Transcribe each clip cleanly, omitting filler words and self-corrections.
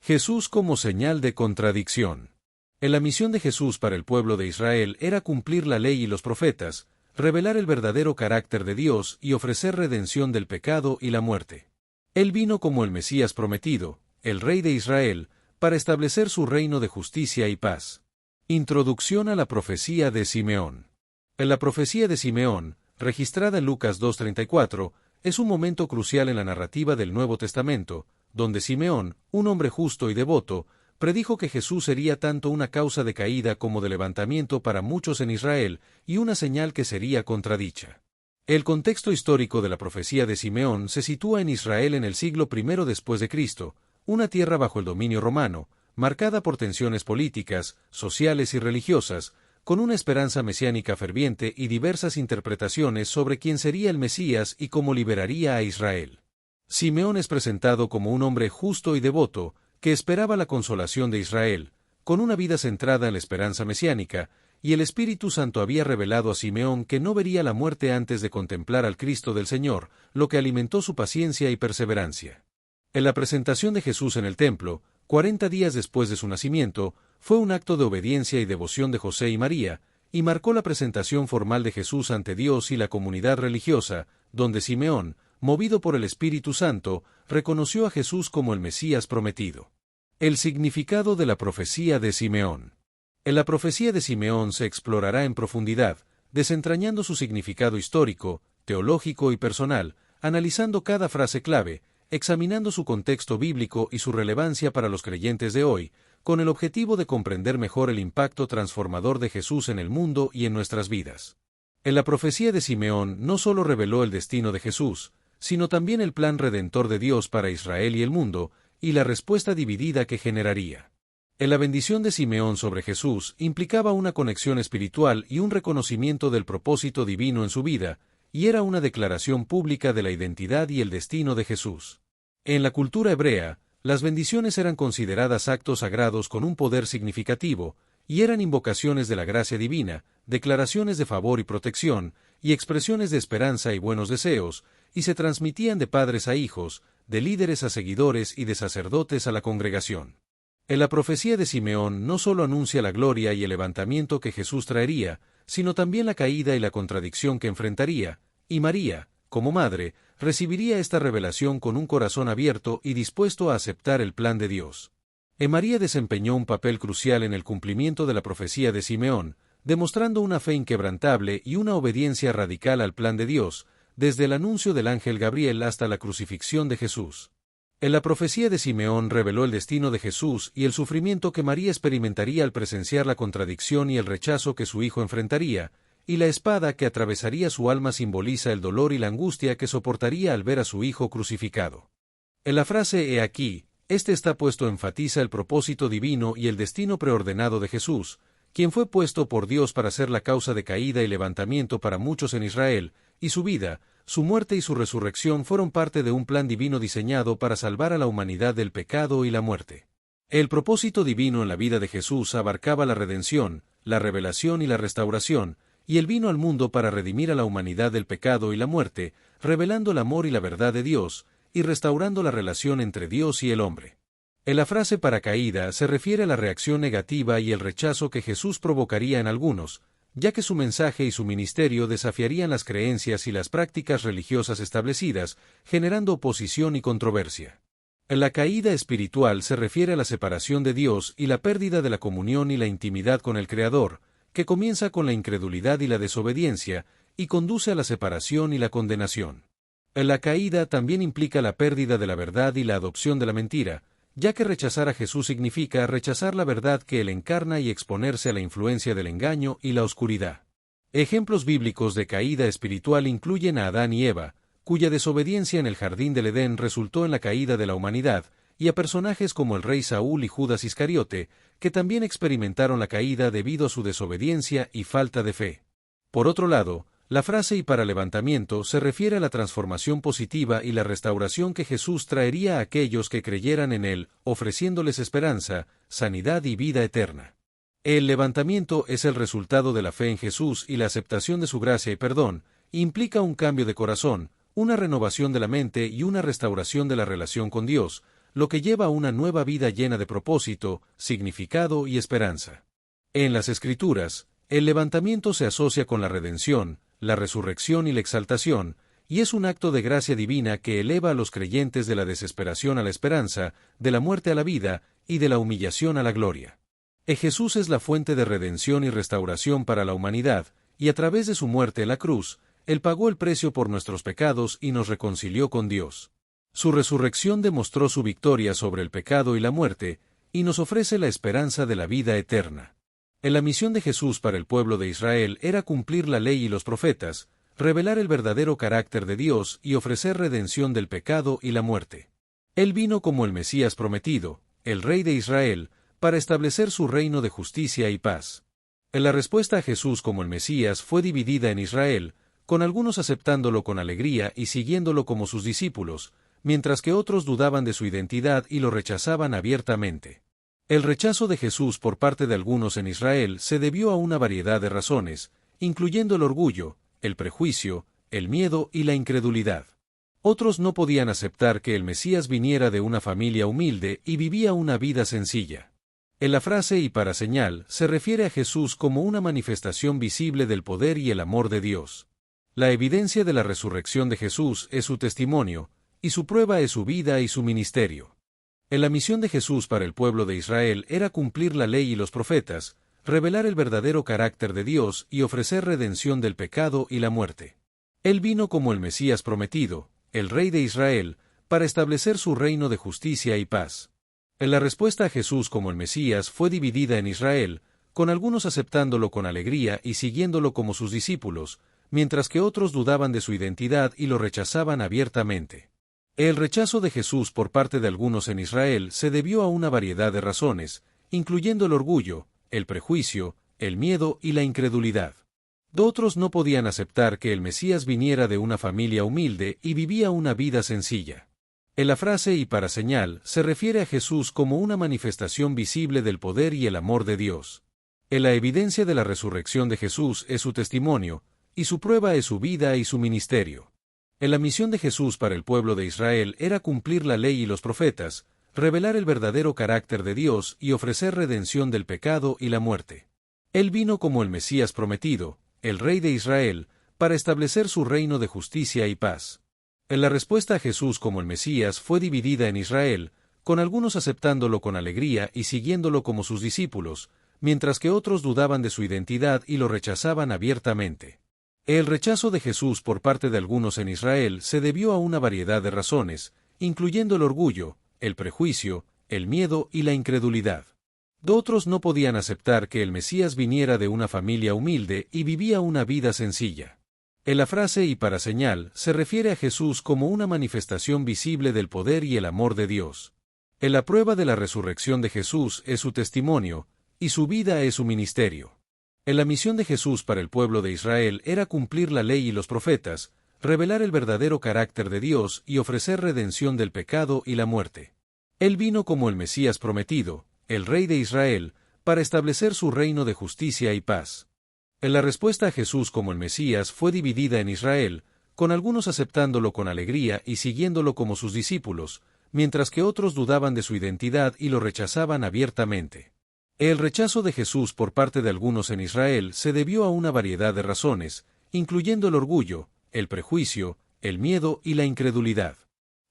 Jesús como señal de contradicción. La misión de Jesús para el pueblo de Israel era cumplir la ley y los profetas, revelar el verdadero carácter de Dios y ofrecer redención del pecado y la muerte. Él vino como el Mesías prometido, el Rey de Israel, para establecer su reino de justicia y paz. Introducción a la profecía de Simeón. En la profecía de Simeón, registrada en Lucas 2:34, es un momento crucial en la narrativa del Nuevo Testamento, donde Simeón, un hombre justo y devoto, predijo que Jesús sería tanto una causa de caída como de levantamiento para muchos en Israel y una señal que sería contradicha. El contexto histórico de la profecía de Simeón se sitúa en Israel en el siglo I después de Cristo, una tierra bajo el dominio romano, marcada por tensiones políticas, sociales y religiosas, con una esperanza mesiánica ferviente y diversas interpretaciones sobre quién sería el Mesías y cómo liberaría a Israel. Simeón es presentado como un hombre justo y devoto, que esperaba la consolación de Israel, con una vida centrada en la esperanza mesiánica, y el Espíritu Santo había revelado a Simeón que no vería la muerte antes de contemplar al Cristo del Señor, lo que alimentó su paciencia y perseverancia. En la presentación de Jesús en el templo, 40 días después de su nacimiento, fue un acto de obediencia y devoción de José y María, y marcó la presentación formal de Jesús ante Dios y la comunidad religiosa, donde Simeón, movido por el Espíritu Santo, reconoció a Jesús como el Mesías prometido. El significado de la profecía de Simeón. En la profecía de Simeón se explorará en profundidad, desentrañando su significado histórico, teológico y personal, analizando cada frase clave, examinando su contexto bíblico y su relevancia para los creyentes de hoy, con el objetivo de comprender mejor el impacto transformador de Jesús en el mundo y en nuestras vidas. En la profecía de Simeón no solo reveló el destino de Jesús, sino también el plan redentor de Dios para Israel y el mundo, y la respuesta dividida que generaría. En la bendición de Simeón sobre Jesús implicaba una conexión espiritual y un reconocimiento del propósito divino en su vida, y era una declaración pública de la identidad y el destino de Jesús. En la cultura hebrea, las bendiciones eran consideradas actos sagrados con un poder significativo, y eran invocaciones de la gracia divina, declaraciones de favor y protección, y expresiones de esperanza y buenos deseos, y se transmitían de padres a hijos, de líderes a seguidores y de sacerdotes a la congregación. En la profecía de Simeón no solo anuncia la gloria y el levantamiento que Jesús traería, sino también la caída y la contradicción que enfrentaría, y María, como madre, recibiría esta revelación con un corazón abierto y dispuesto a aceptar el plan de Dios. María desempeñó un papel crucial en el cumplimiento de la profecía de Simeón, demostrando una fe inquebrantable y una obediencia radical al plan de Dios, desde el anuncio del ángel Gabriel hasta la crucifixión de Jesús. En la profecía de Simeón reveló el destino de Jesús y el sufrimiento que María experimentaría al presenciar la contradicción y el rechazo que su hijo enfrentaría, y la espada que atravesaría su alma simboliza el dolor y la angustia que soportaría al ver a su hijo crucificado. En la frase «He aquí», este está puesto enfatiza el propósito divino y el destino preordenado de Jesús, quien fue puesto por Dios para ser la causa de caída y levantamiento para muchos en Israel, y su vida, su muerte y su resurrección fueron parte de un plan divino diseñado para salvar a la humanidad del pecado y la muerte. El propósito divino en la vida de Jesús abarcaba la redención, la revelación y la restauración, y Él vino al mundo para redimir a la humanidad del pecado y la muerte, revelando el amor y la verdad de Dios, y restaurando la relación entre Dios y el hombre. En la frase para caída se refiere a la reacción negativa y el rechazo que Jesús provocaría en algunos, ya que su mensaje y su ministerio desafiarían las creencias y las prácticas religiosas establecidas, generando oposición y controversia. En la caída espiritual se refiere a la separación de Dios y la pérdida de la comunión y la intimidad con el Creador, que comienza con la incredulidad y la desobediencia, y conduce a la separación y la condenación. En la caída también implica la pérdida de la verdad y la adopción de la mentira, ya que rechazar a Jesús significa rechazar la verdad que Él encarna y exponerse a la influencia del engaño y la oscuridad. Ejemplos bíblicos de caída espiritual incluyen a Adán y Eva, cuya desobediencia en el jardín del Edén resultó en la caída de la humanidad, y a personajes como el rey Saúl y Judas Iscariote, que también experimentaron la caída debido a su desobediencia y falta de fe. Por otro lado, la frase «y para levantamiento» se refiere a la transformación positiva y la restauración que Jesús traería a aquellos que creyeran en Él, ofreciéndoles esperanza, sanidad y vida eterna. El levantamiento es el resultado de la fe en Jesús y la aceptación de su gracia y perdón, implica un cambio de corazón, una renovación de la mente y una restauración de la relación con Dios, lo que lleva a una nueva vida llena de propósito, significado y esperanza. En las Escrituras, el levantamiento se asocia con la redención, la resurrección y la exaltación, y es un acto de gracia divina que eleva a los creyentes de la desesperación a la esperanza, de la muerte a la vida, y de la humillación a la gloria. Jesús es la fuente de redención y restauración para la humanidad, y a través de su muerte en la cruz, Él pagó el precio por nuestros pecados y nos reconcilió con Dios. Su resurrección demostró su victoria sobre el pecado y la muerte, y nos ofrece la esperanza de la vida eterna. La misión de Jesús para el pueblo de Israel era cumplir la ley y los profetas, revelar el verdadero carácter de Dios y ofrecer redención del pecado y la muerte. Él vino como el Mesías prometido, el Rey de Israel, para establecer su reino de justicia y paz. La respuesta a Jesús como el Mesías fue dividida en Israel, con algunos aceptándolo con alegría y siguiéndolo como sus discípulos, mientras que otros dudaban de su identidad y lo rechazaban abiertamente. El rechazo de Jesús por parte de algunos en Israel se debió a una variedad de razones, incluyendo el orgullo, el prejuicio, el miedo y la incredulidad. Otros no podían aceptar que el Mesías viniera de una familia humilde y vivía una vida sencilla. En la frase "y para señal" se refiere a Jesús como una manifestación visible del poder y el amor de Dios. La evidencia de la resurrección de Jesús es su testimonio, y su prueba es su vida y su ministerio. La misión de Jesús para el pueblo de Israel era cumplir la ley y los profetas, revelar el verdadero carácter de Dios y ofrecer redención del pecado y la muerte. Él vino como el Mesías prometido, el Rey de Israel, para establecer su reino de justicia y paz. La respuesta a Jesús como el Mesías fue dividida en Israel, con algunos aceptándolo con alegría y siguiéndolo como sus discípulos, mientras que otros dudaban de su identidad y lo rechazaban abiertamente. El rechazo de Jesús por parte de algunos en Israel se debió a una variedad de razones, incluyendo el orgullo, el prejuicio, el miedo y la incredulidad. Otros no podían aceptar que el Mesías viniera de una familia humilde y vivía una vida sencilla. La frase "y para señal" se refiere a Jesús como una manifestación visible del poder y el amor de Dios. La evidencia de la resurrección de Jesús es su testimonio, y su prueba es su vida y su ministerio. La misión de Jesús para el pueblo de Israel era cumplir la ley y los profetas, revelar el verdadero carácter de Dios y ofrecer redención del pecado y la muerte. Él vino como el Mesías prometido, el Rey de Israel, para establecer su reino de justicia y paz. La respuesta a Jesús como el Mesías fue dividida en Israel, con algunos aceptándolo con alegría y siguiéndolo como sus discípulos, mientras que otros dudaban de su identidad y lo rechazaban abiertamente. El rechazo de Jesús por parte de algunos en Israel se debió a una variedad de razones, incluyendo el orgullo, el prejuicio, el miedo y la incredulidad. Otros no podían aceptar que el Mesías viniera de una familia humilde y vivía una vida sencilla. La frase "y para señal" se refiere a Jesús como una manifestación visible del poder y el amor de Dios. La prueba de la resurrección de Jesús es su testimonio, y su vida es su ministerio. La misión de Jesús para el pueblo de Israel era cumplir la ley y los profetas, revelar el verdadero carácter de Dios y ofrecer redención del pecado y la muerte. Él vino como el Mesías prometido, el Rey de Israel, para establecer su reino de justicia y paz. La respuesta a Jesús como el Mesías fue dividida en Israel, con algunos aceptándolo con alegría y siguiéndolo como sus discípulos, mientras que otros dudaban de su identidad y lo rechazaban abiertamente. El rechazo de Jesús por parte de algunos en Israel se debió a una variedad de razones, incluyendo el orgullo, el prejuicio, el miedo y la incredulidad.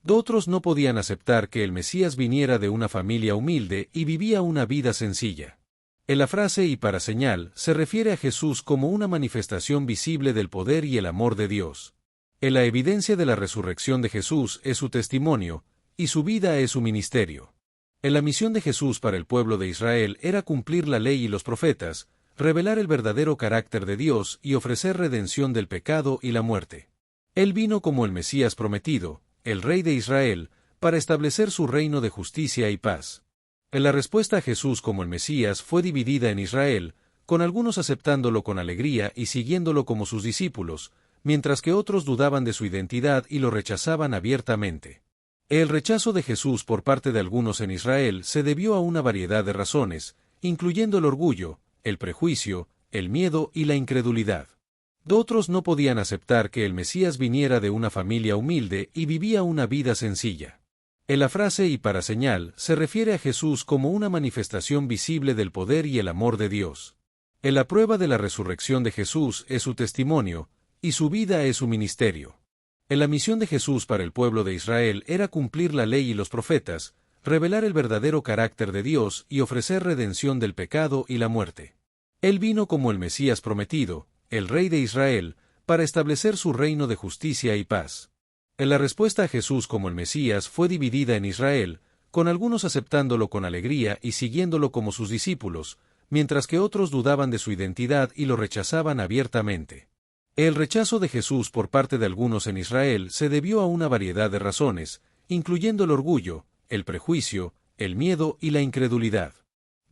Otros no podían aceptar que el Mesías viniera de una familia humilde y vivía una vida sencilla. La frase "y para señal" se refiere a Jesús como una manifestación visible del poder y el amor de Dios. La evidencia de la resurrección de Jesús es su testimonio, y su vida es su ministerio. La misión de Jesús para el pueblo de Israel era cumplir la ley y los profetas, revelar el verdadero carácter de Dios y ofrecer redención del pecado y la muerte. Él vino como el Mesías prometido, el Rey de Israel, para establecer su reino de justicia y paz. La respuesta a Jesús como el Mesías fue dividida en Israel, con algunos aceptándolo con alegría y siguiéndolo como sus discípulos, mientras que otros dudaban de su identidad y lo rechazaban abiertamente. El rechazo de Jesús por parte de algunos en Israel se debió a una variedad de razones, incluyendo el orgullo, el prejuicio, el miedo y la incredulidad. Otros no podían aceptar que el Mesías viniera de una familia humilde y vivía una vida sencilla. En la frase "y para señal" se refiere a Jesús como una manifestación visible del poder y el amor de Dios. En la prueba de la resurrección de Jesús es su testimonio, y su vida es su ministerio. En la misión de Jesús para el pueblo de Israel era cumplir la ley y los profetas, revelar el verdadero carácter de Dios y ofrecer redención del pecado y la muerte. Él vino como el Mesías prometido, el Rey de Israel, para establecer su reino de justicia y paz. En la respuesta a Jesús como el Mesías fue dividida en Israel, con algunos aceptándolo con alegría y siguiéndolo como sus discípulos, mientras que otros dudaban de su identidad y lo rechazaban abiertamente. El rechazo de Jesús por parte de algunos en Israel se debió a una variedad de razones, incluyendo el orgullo, el prejuicio, el miedo y la incredulidad.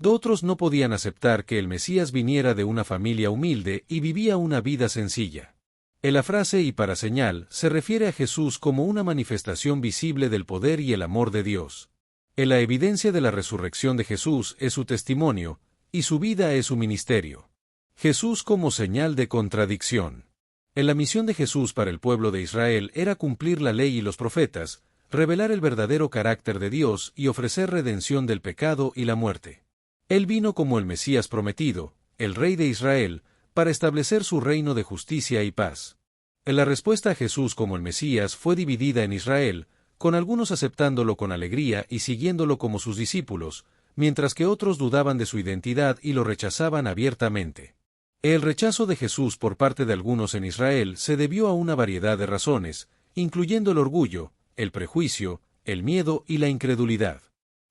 Otros no podían aceptar que el Mesías viniera de una familia humilde y vivía una vida sencilla. En la frase "y para señal" se refiere a Jesús como una manifestación visible del poder y el amor de Dios. En la evidencia de la resurrección de Jesús es su testimonio, y su vida es su ministerio. Jesús como señal de contradicción. En la misión de Jesús para el pueblo de Israel era cumplir la ley y los profetas, revelar el verdadero carácter de Dios y ofrecer redención del pecado y la muerte. Él vino como el Mesías prometido, el Rey de Israel, para establecer su reino de justicia y paz. En la respuesta a Jesús como el Mesías fue dividida en Israel, con algunos aceptándolo con alegría y siguiéndolo como sus discípulos, mientras que otros dudaban de su identidad y lo rechazaban abiertamente. El rechazo de Jesús por parte de algunos en Israel se debió a una variedad de razones, incluyendo el orgullo, el prejuicio, el miedo y la incredulidad.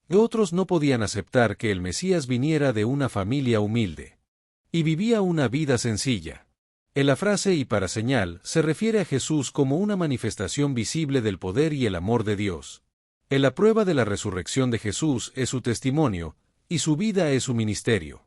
Otros no podían aceptar que el Mesías viniera de una familia humilde y vivía una vida sencilla. En la frase "y para señal" se refiere a Jesús como una manifestación visible del poder y el amor de Dios. En la prueba de la resurrección de Jesús es su testimonio, y su vida es su ministerio.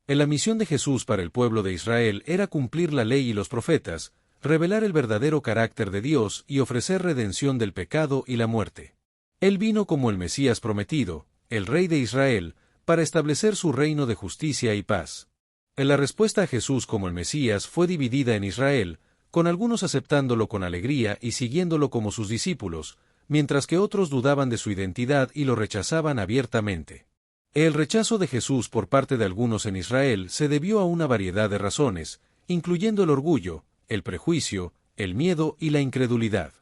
En la misión de Jesús para el pueblo de Israel era cumplir la ley y los profetas, revelar el verdadero carácter de Dios y ofrecer redención del pecado y la muerte. Él vino como el Mesías prometido, el Rey de Israel, para establecer su reino de justicia y paz. En la respuesta a Jesús como el Mesías fue dividida en Israel, con algunos aceptándolo con alegría y siguiéndolo como sus discípulos, mientras que otros dudaban de su identidad y lo rechazaban abiertamente. El rechazo de Jesús por parte de algunos en Israel se debió a una variedad de razones, incluyendo el orgullo, el prejuicio, el miedo y la incredulidad.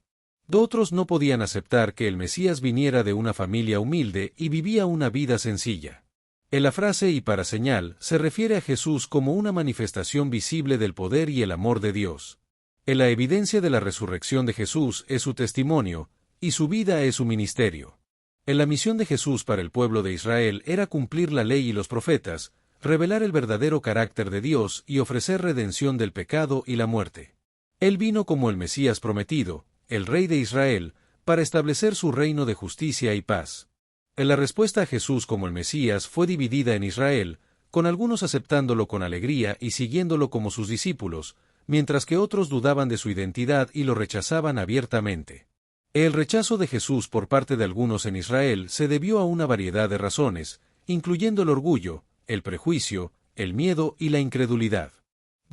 Otros no podían aceptar que el Mesías viniera de una familia humilde y vivía una vida sencilla. En la frase "y para señal" se refiere a Jesús como una manifestación visible del poder y el amor de Dios. En la evidencia de la resurrección de Jesús es su testimonio, y su vida es su ministerio. En la misión de Jesús para el pueblo de Israel era cumplir la ley y los profetas, revelar el verdadero carácter de Dios y ofrecer redención del pecado y la muerte. Él vino como el Mesías prometido, el Rey de Israel, para establecer su reino de justicia y paz. En la respuesta a Jesús como el Mesías fue dividida en Israel, con algunos aceptándolo con alegría y siguiéndolo como sus discípulos, mientras que otros dudaban de su identidad y lo rechazaban abiertamente. El rechazo de Jesús por parte de algunos en Israel se debió a una variedad de razones, incluyendo el orgullo, el prejuicio, el miedo y la incredulidad.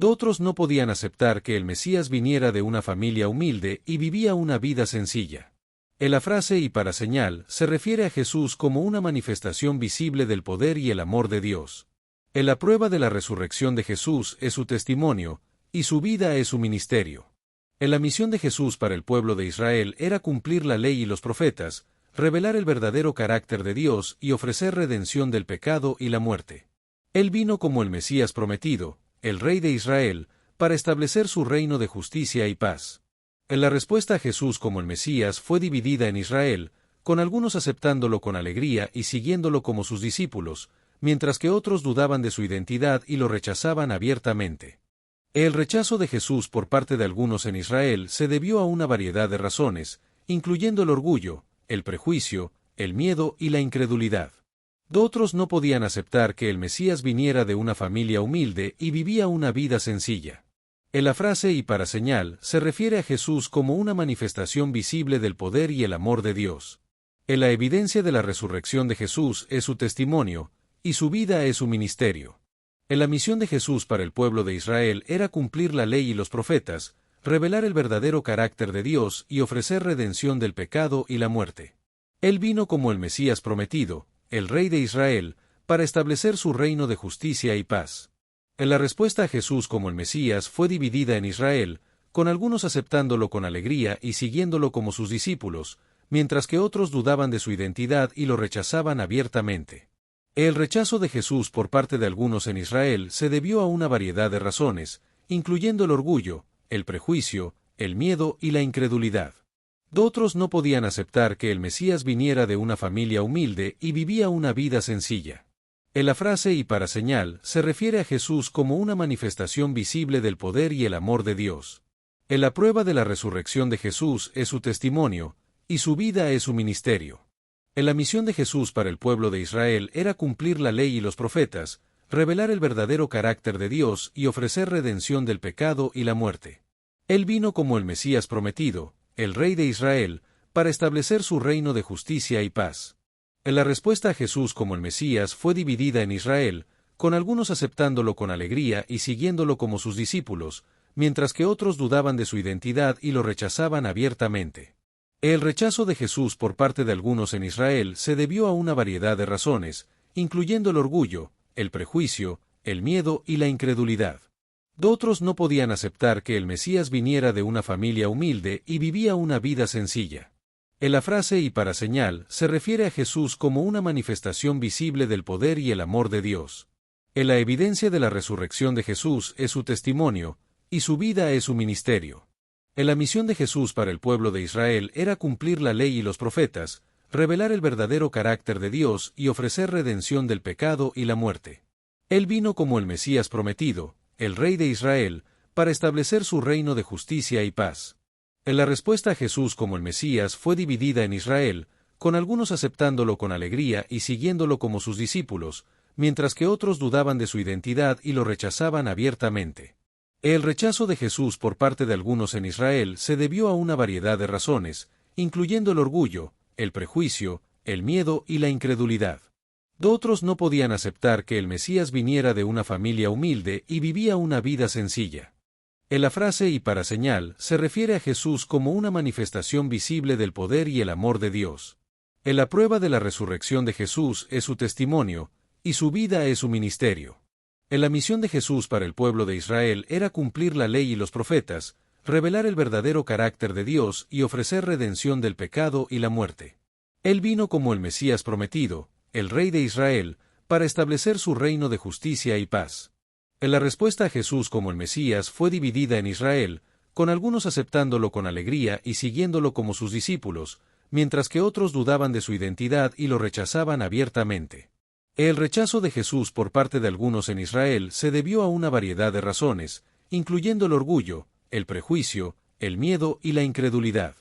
Otros no podían aceptar que el Mesías viniera de una familia humilde y vivía una vida sencilla. En la frase "y para señal" se refiere a Jesús como una manifestación visible del poder y el amor de Dios. En la prueba de la resurrección de Jesús es su testimonio, y su vida es su ministerio. En la misión de Jesús para el pueblo de Israel era cumplir la ley y los profetas, revelar el verdadero carácter de Dios y ofrecer redención del pecado y la muerte. Él vino como el Mesías prometido, el Rey de Israel, para establecer su reino de justicia y paz. En la respuesta a Jesús como el Mesías fue dividida en Israel, con algunos aceptándolo con alegría y siguiéndolo como sus discípulos, mientras que otros dudaban de su identidad y lo rechazaban abiertamente. El rechazo de Jesús por parte de algunos en Israel se debió a una variedad de razones, incluyendo el orgullo, el prejuicio, el miedo y la incredulidad. Otros no podían aceptar que el Mesías viniera de una familia humilde y vivía una vida sencilla. En la frase "y para señal" se refiere a Jesús como una manifestación visible del poder y el amor de Dios. En la evidencia de la resurrección de Jesús es su testimonio, y su vida es su ministerio. En la misión de Jesús para el pueblo de Israel era cumplir la ley y los profetas, revelar el verdadero carácter de Dios y ofrecer redención del pecado y la muerte. Él vino como el Mesías prometido, el Rey de Israel, para establecer su reino de justicia y paz. La respuesta a Jesús como el Mesías fue dividida en Israel, con algunos aceptándolo con alegría y siguiéndolo como sus discípulos, mientras que otros dudaban de su identidad y lo rechazaban abiertamente. El rechazo de Jesús por parte de algunos en Israel se debió a una variedad de razones, incluyendo el orgullo, el prejuicio, el miedo y la incredulidad. Otros no podían aceptar que el Mesías viniera de una familia humilde y vivía una vida sencilla. La frase "y para señal" se refiere a Jesús como una manifestación visible del poder y el amor de Dios. La prueba de la resurrección de Jesús es su testimonio, y su vida es su ministerio. La misión de Jesús para el pueblo de Israel era cumplir la ley y los profetas, revelar el verdadero carácter de Dios y ofrecer redención del pecado y la muerte. Él vino como el Mesías prometido, el Rey de Israel, para establecer su reino de justicia y paz. La respuesta a Jesús como el Mesías fue dividida en Israel, con algunos aceptándolo con alegría y siguiéndolo como sus discípulos, mientras que otros dudaban de su identidad y lo rechazaban abiertamente. El rechazo de Jesús por parte de algunos en Israel se debió a una variedad de razones, incluyendo el orgullo, el prejuicio, el miedo y la incredulidad. Otros no podían aceptar que el Mesías viniera de una familia humilde y vivía una vida sencilla. La frase "y para señal" se refiere a Jesús como una manifestación visible del poder y el amor de Dios. La evidencia de la resurrección de Jesús es su testimonio, y su vida es su ministerio. La misión de Jesús para el pueblo de Israel era cumplir la ley y los profetas, revelar el verdadero carácter de Dios y ofrecer redención del pecado y la muerte. Él vino como el Mesías prometido, el Rey de Israel, para establecer su reino de justicia y paz. La respuesta a Jesús como el Mesías fue dividida en Israel, con algunos aceptándolo con alegría y siguiéndolo como sus discípulos, mientras que otros dudaban de su identidad y lo rechazaban abiertamente. El rechazo de Jesús por parte de algunos en Israel se debió a una variedad de razones, incluyendo el orgullo, el prejuicio, el miedo y la incredulidad. Otros no podían aceptar que el Mesías viniera de una familia humilde y vivía una vida sencilla. La frase "y para señal" se refiere a Jesús como una manifestación visible del poder y el amor de Dios. La prueba de la resurrección de Jesús es su testimonio, y su vida es su ministerio. La misión de Jesús para el pueblo de Israel era cumplir la ley y los profetas, revelar el verdadero carácter de Dios y ofrecer redención del pecado y la muerte. Él vino como el Mesías prometido, el Rey de Israel, para establecer su reino de justicia y paz. La respuesta a Jesús como el Mesías fue dividida en Israel, con algunos aceptándolo con alegría y siguiéndolo como sus discípulos, mientras que otros dudaban de su identidad y lo rechazaban abiertamente. El rechazo de Jesús por parte de algunos en Israel se debió a una variedad de razones, incluyendo el orgullo, el prejuicio, el miedo y la incredulidad.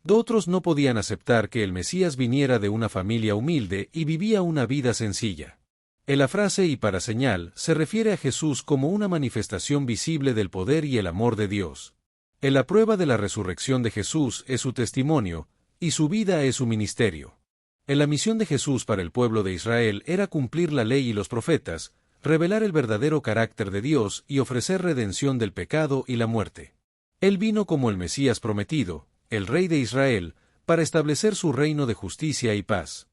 Otros no podían aceptar que el Mesías viniera de una familia humilde y vivía una vida sencilla. La frase "y para señal" se refiere a Jesús como una manifestación visible del poder y el amor de Dios. La prueba de la resurrección de Jesús es su testimonio, y su vida es su ministerio. La misión de Jesús para el pueblo de Israel era cumplir la ley y los profetas, revelar el verdadero carácter de Dios y ofrecer redención del pecado y la muerte. Él vino como el Mesías prometido, el Rey de Israel, para establecer su reino de justicia y paz.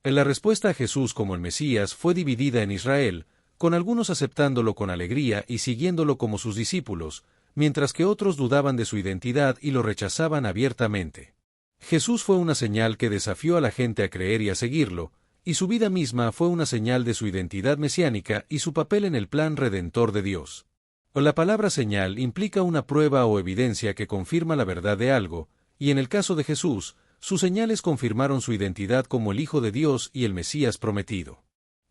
La respuesta a Jesús como el Mesías fue dividida en Israel, con algunos aceptándolo con alegría y siguiéndolo como sus discípulos, mientras que otros dudaban de su identidad y lo rechazaban abiertamente. Jesús fue una señal que desafió a la gente a creer y a seguirlo, y su vida misma fue una señal de su identidad mesiánica y su papel en el plan redentor de Dios. La palabra señal implica una prueba o evidencia que confirma la verdad de algo, y en el caso de Jesús, sus señales confirmaron su identidad como el Hijo de Dios y el Mesías prometido.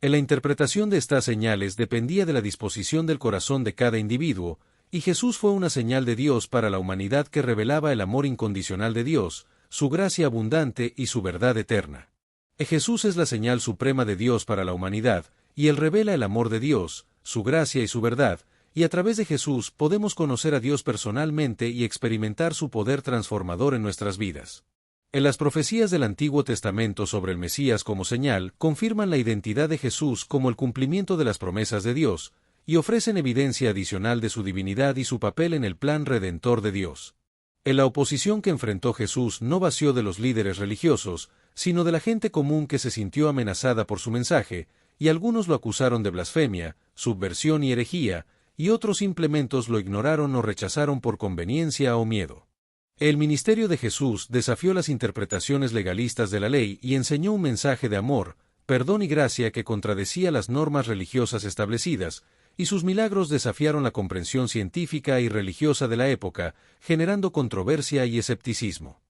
La interpretación de estas señales dependía de la disposición del corazón de cada individuo, y Jesús fue una señal de Dios para la humanidad que revelaba el amor incondicional de Dios, su gracia abundante y su verdad eterna. Jesús es la señal suprema de Dios para la humanidad, y Él revela el amor de Dios, su gracia y su verdad, y a través de Jesús podemos conocer a Dios personalmente y experimentar su poder transformador en nuestras vidas. En las profecías del Antiguo Testamento sobre el Mesías como señal confirman la identidad de Jesús como el cumplimiento de las promesas de Dios, y ofrecen evidencia adicional de su divinidad y su papel en el plan redentor de Dios. En la oposición que enfrentó Jesús no vació de los líderes religiosos, sino de la gente común que se sintió amenazada por su mensaje, y algunos lo acusaron de blasfemia, subversión y herejía, y otros simplemente lo ignoraron o rechazaron por conveniencia o miedo. El ministerio de Jesús desafió las interpretaciones legalistas de la ley y enseñó un mensaje de amor, perdón y gracia que contradecía las normas religiosas establecidas, y sus milagros desafiaron la comprensión científica y religiosa de la época, generando controversia y escepticismo.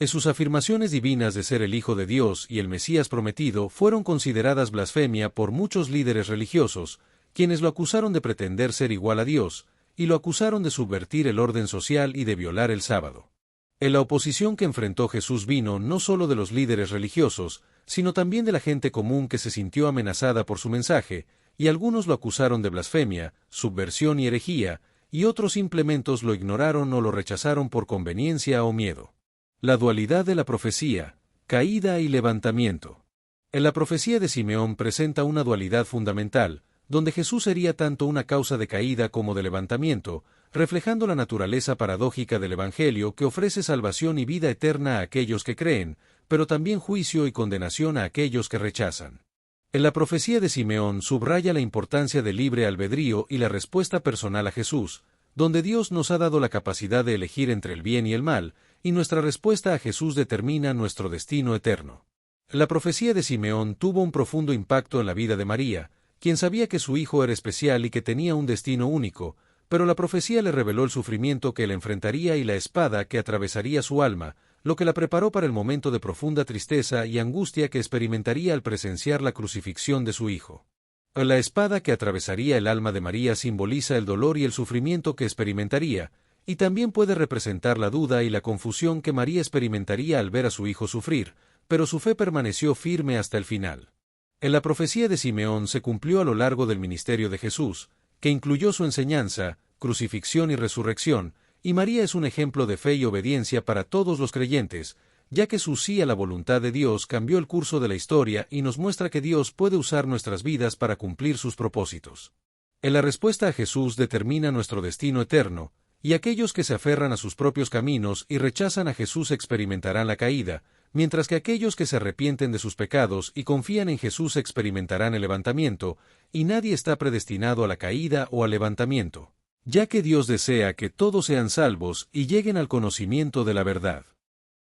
Sus afirmaciones divinas de ser el Hijo de Dios y el Mesías prometido fueron consideradas blasfemia por muchos líderes religiosos, quienes lo acusaron de pretender ser igual a Dios, y lo acusaron de subvertir el orden social y de violar el sábado. En la oposición que enfrentó Jesús vino no solo de los líderes religiosos, sino también de la gente común que se sintió amenazada por su mensaje, y algunos lo acusaron de blasfemia, subversión y herejía, y otros simplemente lo ignoraron o lo rechazaron por conveniencia o miedo. La dualidad de la profecía, caída y levantamiento. En la profecía de Simeón presenta una dualidad fundamental, donde Jesús sería tanto una causa de caída como de levantamiento, reflejando la naturaleza paradójica del Evangelio que ofrece salvación y vida eterna a aquellos que creen, pero también juicio y condenación a aquellos que rechazan. En la profecía de Simeón subraya la importancia del libre albedrío y la respuesta personal a Jesús, donde Dios nos ha dado la capacidad de elegir entre el bien y el mal, y nuestra respuesta a Jesús determina nuestro destino eterno. La profecía de Simeón tuvo un profundo impacto en la vida de María, quien sabía que su hijo era especial y que tenía un destino único, pero la profecía le reveló el sufrimiento que él enfrentaría y la espada que atravesaría su alma, lo que la preparó para el momento de profunda tristeza y angustia que experimentaría al presenciar la crucifixión de su hijo. La espada que atravesaría el alma de María simboliza el dolor y el sufrimiento que experimentaría, y también puede representar la duda y la confusión que María experimentaría al ver a su hijo sufrir, pero su fe permaneció firme hasta el final. En la profecía de Simeón se cumplió a lo largo del ministerio de Jesús, que incluyó su enseñanza, crucifixión y resurrección, y María es un ejemplo de fe y obediencia para todos los creyentes, ya que su sí a la voluntad de Dios cambió el curso de la historia y nos muestra que Dios puede usar nuestras vidas para cumplir sus propósitos. En la respuesta a Jesús determina nuestro destino eterno, y aquellos que se aferran a sus propios caminos y rechazan a Jesús experimentarán la caída, mientras que aquellos que se arrepienten de sus pecados y confían en Jesús experimentarán el levantamiento, y nadie está predestinado a la caída o al levantamiento, ya que Dios desea que todos sean salvos y lleguen al conocimiento de la verdad.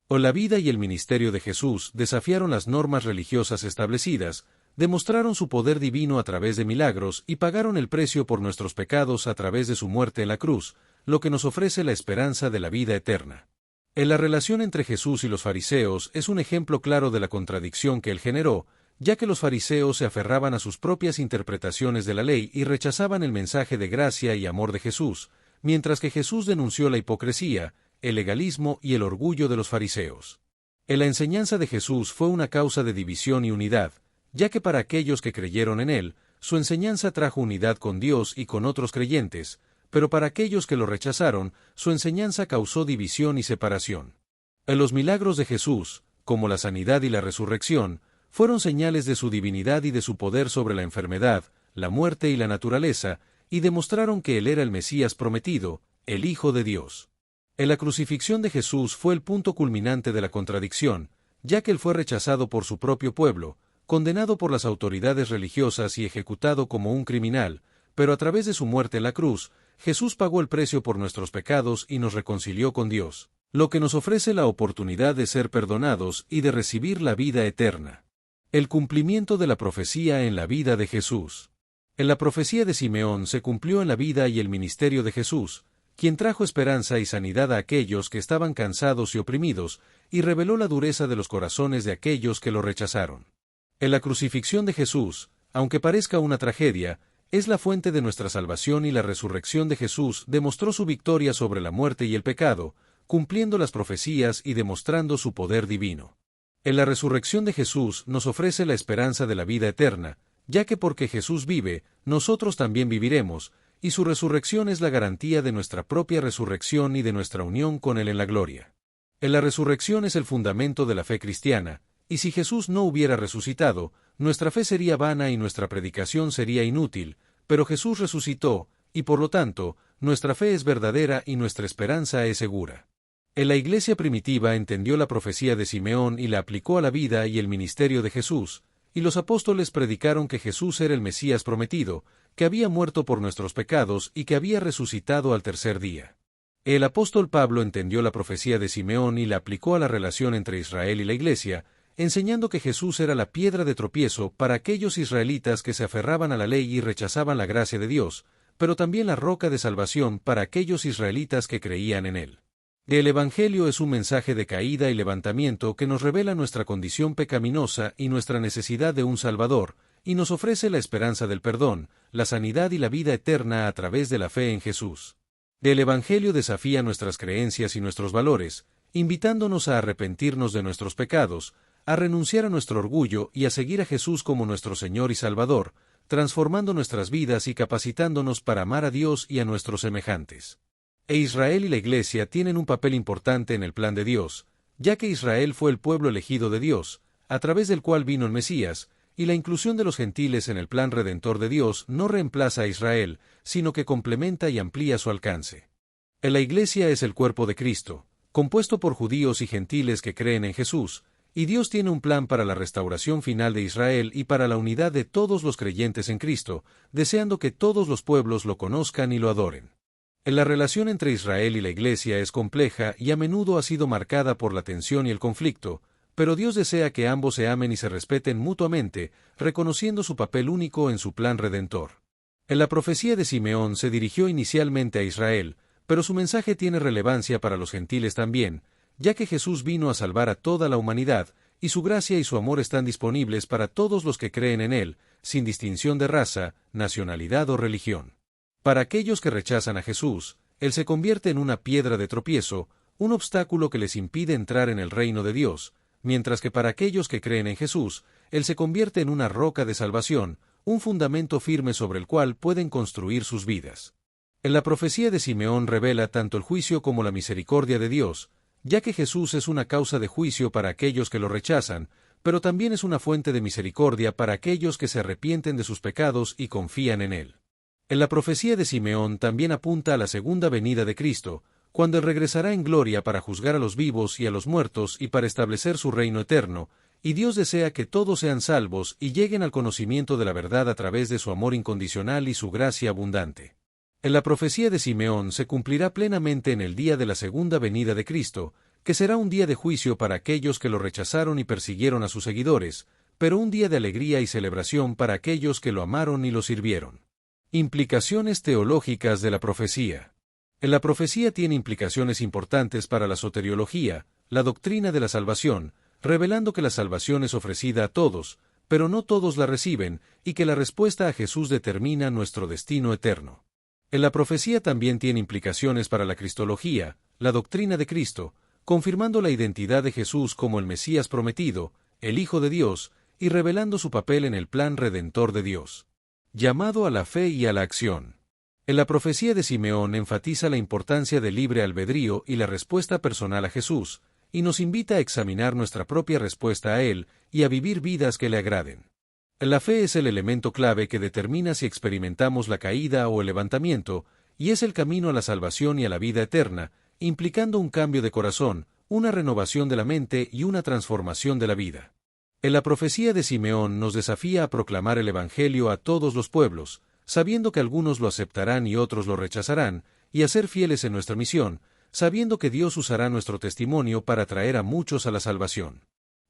La vida y el ministerio de Jesús desafiaron las normas religiosas establecidas, demostraron su poder divino a través de milagros y pagaron el precio por nuestros pecados a través de su muerte en la cruz, lo que nos ofrece la esperanza de la vida eterna. En la relación entre Jesús y los fariseos es un ejemplo claro de la contradicción que él generó, ya que los fariseos se aferraban a sus propias interpretaciones de la ley y rechazaban el mensaje de gracia y amor de Jesús, mientras que Jesús denunció la hipocresía, el legalismo y el orgullo de los fariseos. En la enseñanza de Jesús fue una causa de división y unidad, ya que para aquellos que creyeron en él, su enseñanza trajo unidad con Dios y con otros creyentes, pero para aquellos que lo rechazaron, su enseñanza causó división y separación. En los milagros de Jesús, como la sanidad y la resurrección, fueron señales de su divinidad y de su poder sobre la enfermedad, la muerte y la naturaleza, y demostraron que él era el Mesías prometido, el Hijo de Dios. En la crucifixión de Jesús fue el punto culminante de la contradicción, ya que él fue rechazado por su propio pueblo, condenado por las autoridades religiosas y ejecutado como un criminal, pero a través de su muerte en la cruz, Jesús pagó el precio por nuestros pecados y nos reconcilió con Dios, lo que nos ofrece la oportunidad de ser perdonados y de recibir la vida eterna. El cumplimiento de la profecía en la vida de Jesús. En la profecía de Simeón se cumplió en la vida y el ministerio de Jesús, quien trajo esperanza y sanidad a aquellos que estaban cansados y oprimidos, y reveló la dureza de los corazones de aquellos que lo rechazaron. En la crucifixión de Jesús, aunque parezca una tragedia, es la fuente de nuestra salvación y la resurrección de Jesús demostró su victoria sobre la muerte y el pecado, cumpliendo las profecías y demostrando su poder divino. En la resurrección de Jesús nos ofrece la esperanza de la vida eterna, ya que porque Jesús vive, nosotros también viviremos, y su resurrección es la garantía de nuestra propia resurrección y de nuestra unión con Él en la gloria. En la resurrección es el fundamento de la fe cristiana, y si Jesús no hubiera resucitado, nuestra fe sería vana y nuestra predicación sería inútil, pero Jesús resucitó, y por lo tanto, nuestra fe es verdadera y nuestra esperanza es segura. En la iglesia primitiva entendió la profecía de Simeón y la aplicó a la vida y el ministerio de Jesús, y los apóstoles predicaron que Jesús era el Mesías prometido, que había muerto por nuestros pecados y que había resucitado al tercer día. El apóstol Pablo entendió la profecía de Simeón y la aplicó a la relación entre Israel y la iglesia, enseñando que Jesús era la piedra de tropiezo para aquellos israelitas que se aferraban a la ley y rechazaban la gracia de Dios, pero también la roca de salvación para aquellos israelitas que creían en él. El Evangelio es un mensaje de caída y levantamiento que nos revela nuestra condición pecaminosa y nuestra necesidad de un Salvador, y nos ofrece la esperanza del perdón, la sanidad y la vida eterna a través de la fe en Jesús. El Evangelio desafía nuestras creencias y nuestros valores, invitándonos a arrepentirnos de nuestros pecados, a renunciar a nuestro orgullo y a seguir a Jesús como nuestro Señor y Salvador, transformando nuestras vidas y capacitándonos para amar a Dios y a nuestros semejantes. Israel y la Iglesia tienen un papel importante en el plan de Dios, ya que Israel fue el pueblo elegido de Dios, a través del cual vino el Mesías, y la inclusión de los gentiles en el plan redentor de Dios no reemplaza a Israel, sino que complementa y amplía su alcance. La Iglesia es el cuerpo de Cristo, compuesto por judíos y gentiles que creen en Jesús, y Dios tiene un plan para la restauración final de Israel y para la unidad de todos los creyentes en Cristo, deseando que todos los pueblos lo conozcan y lo adoren. La relación entre Israel y la Iglesia es compleja y a menudo ha sido marcada por la tensión y el conflicto, pero Dios desea que ambos se amen y se respeten mutuamente, reconociendo su papel único en su plan redentor. En la profecía de Simeón se dirigió inicialmente a Israel, pero su mensaje tiene relevancia para los gentiles también, ya que Jesús vino a salvar a toda la humanidad, y su gracia y su amor están disponibles para todos los que creen en Él, sin distinción de raza, nacionalidad o religión. Para aquellos que rechazan a Jesús, Él se convierte en una piedra de tropiezo, un obstáculo que les impide entrar en el reino de Dios, mientras que para aquellos que creen en Jesús, Él se convierte en una roca de salvación, un fundamento firme sobre el cual pueden construir sus vidas. En la profecía de Simeón revela tanto el juicio como la misericordia de Dios, ya que Jesús es una causa de juicio para aquellos que lo rechazan, pero también es una fuente de misericordia para aquellos que se arrepienten de sus pecados y confían en Él. En la profecía de Simeón también apunta a la segunda venida de Cristo, cuando Él regresará en gloria para juzgar a los vivos y a los muertos y para establecer su reino eterno, y Dios desea que todos sean salvos y lleguen al conocimiento de la verdad a través de su amor incondicional y su gracia abundante. En la profecía de Simeón se cumplirá plenamente en el día de la segunda venida de Cristo, que será un día de juicio para aquellos que lo rechazaron y persiguieron a sus seguidores, pero un día de alegría y celebración para aquellos que lo amaron y lo sirvieron. Implicaciones teológicas de la profecía. La profecía tiene implicaciones importantes para la soteriología, la doctrina de la salvación, revelando que la salvación es ofrecida a todos, pero no todos la reciben, y que la respuesta a Jesús determina nuestro destino eterno. La profecía también tiene implicaciones para la cristología, la doctrina de Cristo, confirmando la identidad de Jesús como el Mesías prometido, el Hijo de Dios, y revelando su papel en el plan redentor de Dios. Llamado a la fe y a la acción. En la profecía de Simeón enfatiza la importancia del libre albedrío y la respuesta personal a Jesús, y nos invita a examinar nuestra propia respuesta a Él y a vivir vidas que le agraden. La fe es el elemento clave que determina si experimentamos la caída o el levantamiento, y es el camino a la salvación y a la vida eterna, implicando un cambio de corazón, una renovación de la mente y una transformación de la vida. En la profecía de Simeón nos desafía a proclamar el Evangelio a todos los pueblos, sabiendo que algunos lo aceptarán y otros lo rechazarán, y a ser fieles en nuestra misión, sabiendo que Dios usará nuestro testimonio para traer a muchos a la salvación.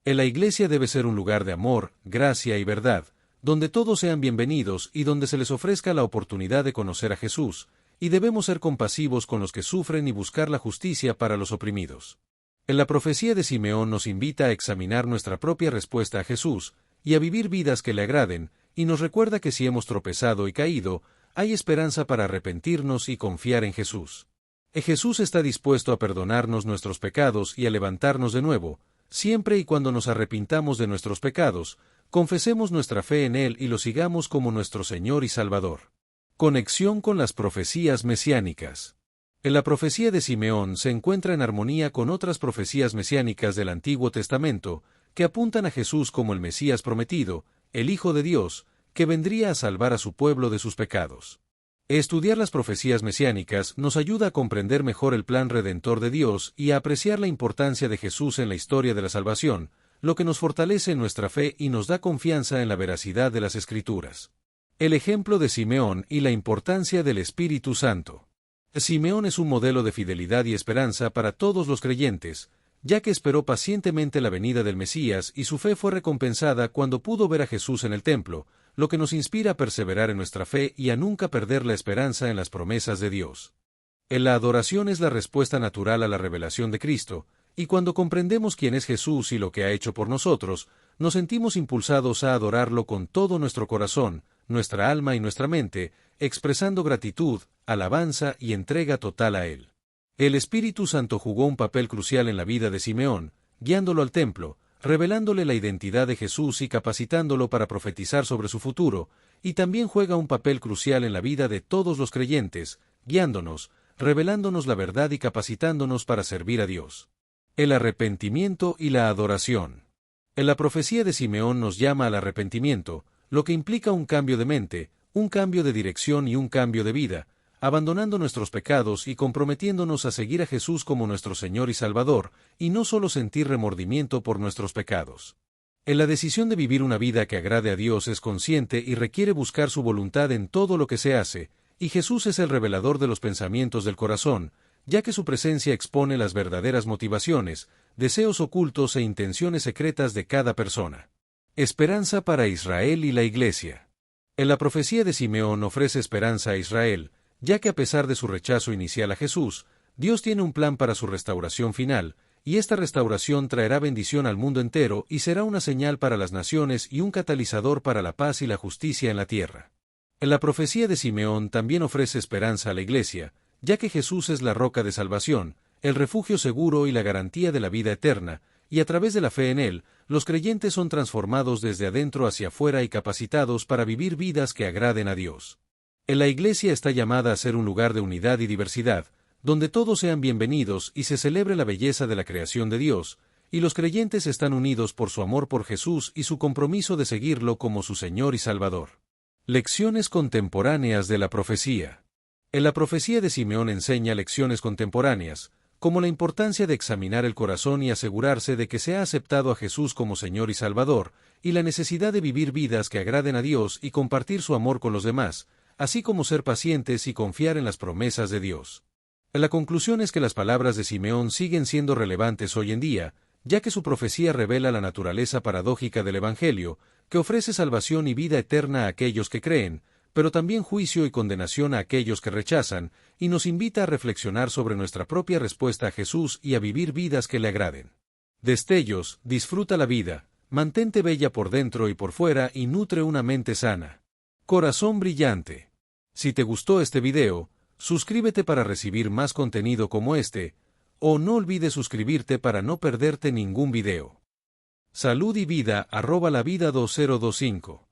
En la Iglesia debe ser un lugar de amor, gracia y verdad, donde todos sean bienvenidos y donde se les ofrezca la oportunidad de conocer a Jesús, y debemos ser compasivos con los que sufren y buscar la justicia para los oprimidos. En la profecía de Simeón nos invita a examinar nuestra propia respuesta a Jesús, y a vivir vidas que le agraden, y nos recuerda que si hemos tropezado y caído, hay esperanza para arrepentirnos y confiar en Jesús. Jesús está dispuesto a perdonarnos nuestros pecados y a levantarnos de nuevo, siempre y cuando nos arrepintamos de nuestros pecados, confesemos nuestra fe en Él y lo sigamos como nuestro Señor y Salvador. Conexión con las profecías mesiánicas. En la profecía de Simeón se encuentra en armonía con otras profecías mesiánicas del Antiguo Testamento, que apuntan a Jesús como el Mesías prometido, el Hijo de Dios, que vendría a salvar a su pueblo de sus pecados. Estudiar las profecías mesiánicas nos ayuda a comprender mejor el plan redentor de Dios y a apreciar la importancia de Jesús en la historia de la salvación, lo que nos fortalece en nuestra fe y nos da confianza en la veracidad de las Escrituras. El ejemplo de Simeón y la importancia del Espíritu Santo. Simeón es un modelo de fidelidad y esperanza para todos los creyentes, ya que esperó pacientemente la venida del Mesías y su fe fue recompensada cuando pudo ver a Jesús en el templo, lo que nos inspira a perseverar en nuestra fe y a nunca perder la esperanza en las promesas de Dios. La adoración es la respuesta natural a la revelación de Cristo, y cuando comprendemos quién es Jesús y lo que ha hecho por nosotros, nos sentimos impulsados a adorarlo con todo nuestro corazón, nuestra alma y nuestra mente, expresando gratitud, alabanza y entrega total a Él. El Espíritu Santo jugó un papel crucial en la vida de Simeón, guiándolo al templo, revelándole la identidad de Jesús y capacitándolo para profetizar sobre su futuro, y también juega un papel crucial en la vida de todos los creyentes, guiándonos, revelándonos la verdad y capacitándonos para servir a Dios. El arrepentimiento y la adoración. En la profecía de Simeón nos llama al arrepentimiento, lo que implica un cambio de mente, un cambio de dirección y un cambio de vida, abandonando nuestros pecados y comprometiéndonos a seguir a Jesús como nuestro Señor y Salvador, y no solo sentir remordimiento por nuestros pecados. En la decisión de vivir una vida que agrade a Dios es consciente y requiere buscar su voluntad en todo lo que se hace, y Jesús es el revelador de los pensamientos del corazón, ya que su presencia expone las verdaderas motivaciones, deseos ocultos e intenciones secretas de cada persona. Esperanza para Israel y la Iglesia. En la profecía de Simeón ofrece esperanza a Israel, ya que a pesar de su rechazo inicial a Jesús, Dios tiene un plan para su restauración final, y esta restauración traerá bendición al mundo entero y será una señal para las naciones y un catalizador para la paz y la justicia en la tierra. En la profecía de Simeón también ofrece esperanza a la Iglesia, ya que Jesús es la roca de salvación, el refugio seguro y la garantía de la vida eterna, y a través de la fe en Él, los creyentes son transformados desde adentro hacia afuera y capacitados para vivir vidas que agraden a Dios. La Iglesia está llamada a ser un lugar de unidad y diversidad, donde todos sean bienvenidos y se celebre la belleza de la creación de Dios, y los creyentes están unidos por su amor por Jesús y su compromiso de seguirlo como su Señor y Salvador. Lecciones contemporáneas de la profecía. En la profecía de Simeón enseña lecciones contemporáneas, como la importancia de examinar el corazón y asegurarse de que se ha aceptado a Jesús como Señor y Salvador, y la necesidad de vivir vidas que agraden a Dios y compartir su amor con los demás, así como ser pacientes y confiar en las promesas de Dios. La conclusión es que las palabras de Simeón siguen siendo relevantes hoy en día, ya que su profecía revela la naturaleza paradójica del Evangelio, que ofrece salvación y vida eterna a aquellos que creen, pero también juicio y condenación a aquellos que rechazan, y nos invita a reflexionar sobre nuestra propia respuesta a Jesús y a vivir vidas que le agraden. Destellos, disfruta la vida, mantente bella por dentro y por fuera y nutre una mente sana. Corazón brillante. Si te gustó este video, suscríbete para recibir más contenido como este, o no olvides suscribirte para no perderte ningún video. Salud y vida @lavida2025